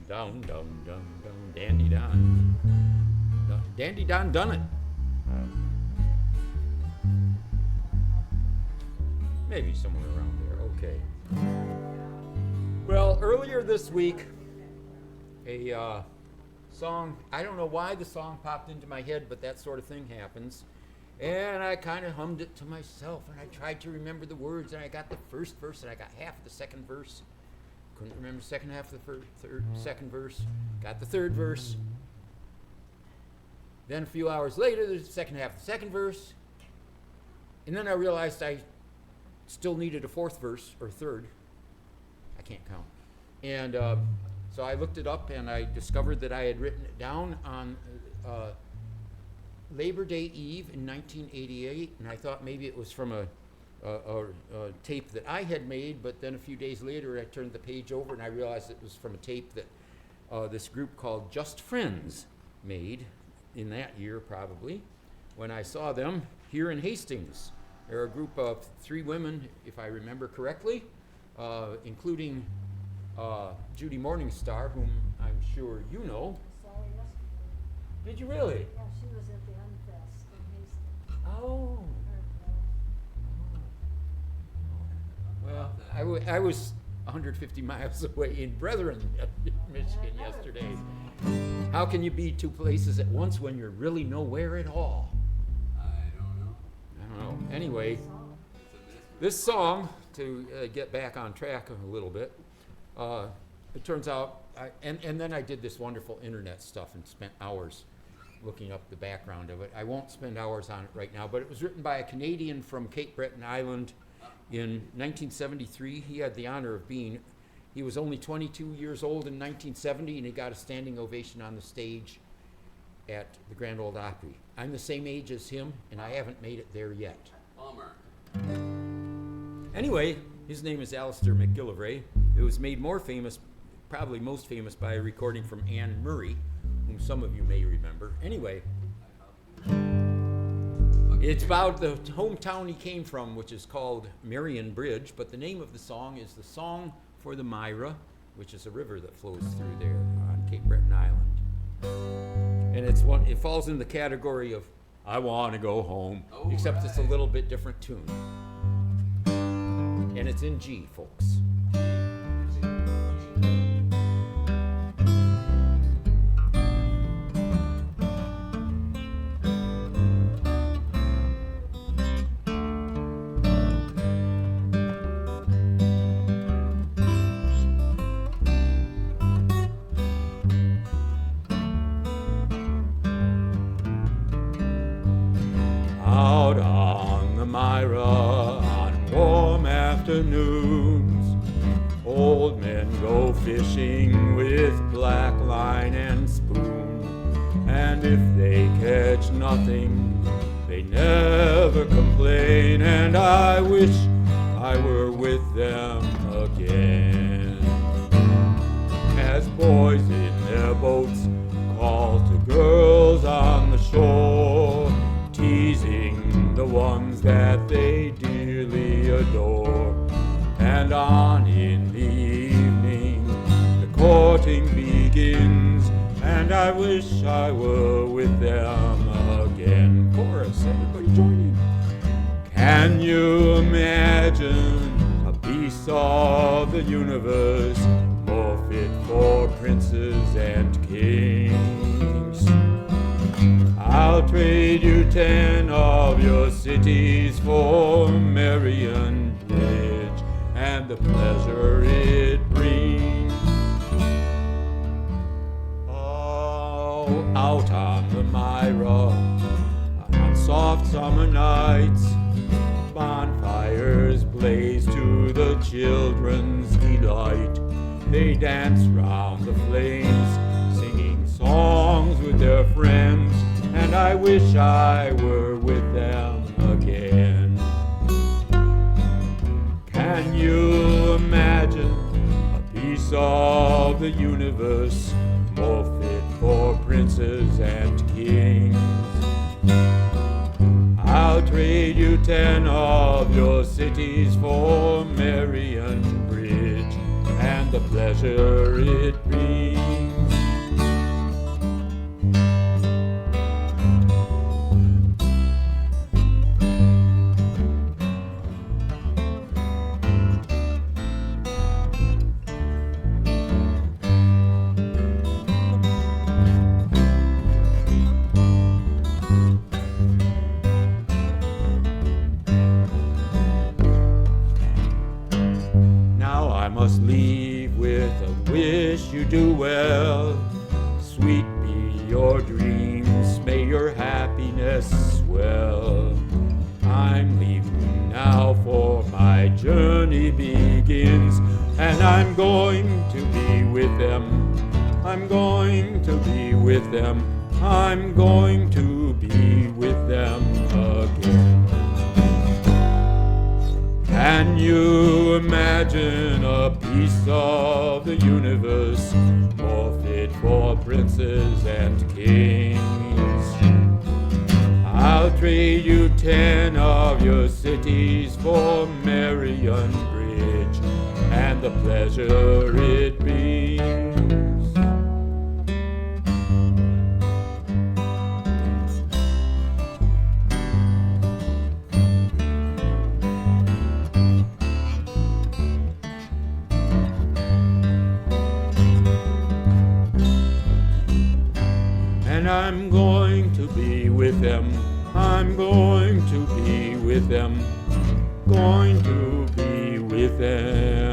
Down, down, down, down, Dandy Don. Dandy Don done it. Maybe somewhere around there, okay. Well, earlier this week, a song, I don't know why the song popped into my head, but that sort of thing happens. And I kind of hummed it to myself, and I tried to remember the words, and I got the first verse, and I got half of the second verse. Couldn't remember the second half of the second verse. Got the third verse. Then a few hours later, there's the second half of the second verse. And then I realized I still needed a fourth verse, or third. I can't count. And so I looked it up, and I discovered that I had written it down on Labor Day Eve in 1988, and I thought maybe it was from a tape that I had made, but then a few days later I turned the page over and I realized it was from a tape that this group called Just Friends made in that year probably, when I saw them here in Hastings. They're a group of 3 women, if I remember correctly, including Judy Morningstar, whom I'm sure you know. I saw her yesterday. Did you really? Yeah, she was at the Unfest in Hastings. Oh. Her, Well, I was 150 miles away in Brethren, Michigan yesterday. How can you be 2 places at once when you're really nowhere at all? I don't know. Anyway, this song, to get back on track a little bit, it turns out, and then I did this wonderful internet stuff and spent hours looking up the background of it. I won't spend hours on it right now, but it was written by a Canadian from Cape Breton Island in 1973. He had the honor of he was only 22 years old in 1970, and he got a standing ovation on the stage at the Grand Ole Opry. I'm the same age as him, and I haven't made it there yet. Bummer. Anyway, his name is Alistair McGillivray. It was made more famous, probably most famous, by a recording from Anne Murray, whom some of you may remember. Anyway, it's about the hometown he came from, which is called Marion Bridge, but the name of the song is the Song for the Mira, which is a river that flows through there on Cape Breton Island. And it falls in the category of I Want to Go Home, except it's a little bit different tune. And it's in G, folks. Out on the Mira on warm afternoons, old men go fishing with black line and spoon. And if they catch nothing, they never complain. And I wish I were with them again. As boys in their boats call to girls on the shore, teasing the ones that they dearly adore. And on in the evening the courting begins, and I wish I were with them again. Chorus, everybody join in. Can you imagine a piece of the universe more fit for princes and kings? I'll trade you 10 of your cities for Marion Bridge and the pleasure it brings. Oh, out on the Mira, on soft summer nights, bonfires blaze to the children's delight. They dance round the flames, singing songs with their friends, and I wish I were with them again. Can you imagine a piece of the universe more fit for princes and kings? I'll trade you 10 of your cities for Marion Bridge and the pleasure it brings. Now I must leave with a wish you do well. Sweet be your dreams, may your happiness swell. I'm leaving now, for my journey begins, and I'm going to be with them. I'm going to be with them. I'm going to be with them again. Can you imagine a piece of the universe more fit for princes and kings? I'll trade you 10 of your cities for Marion Bridge and the pleasure it brings. And I'm going to be with them. I'm going to be with them. Going to be with them.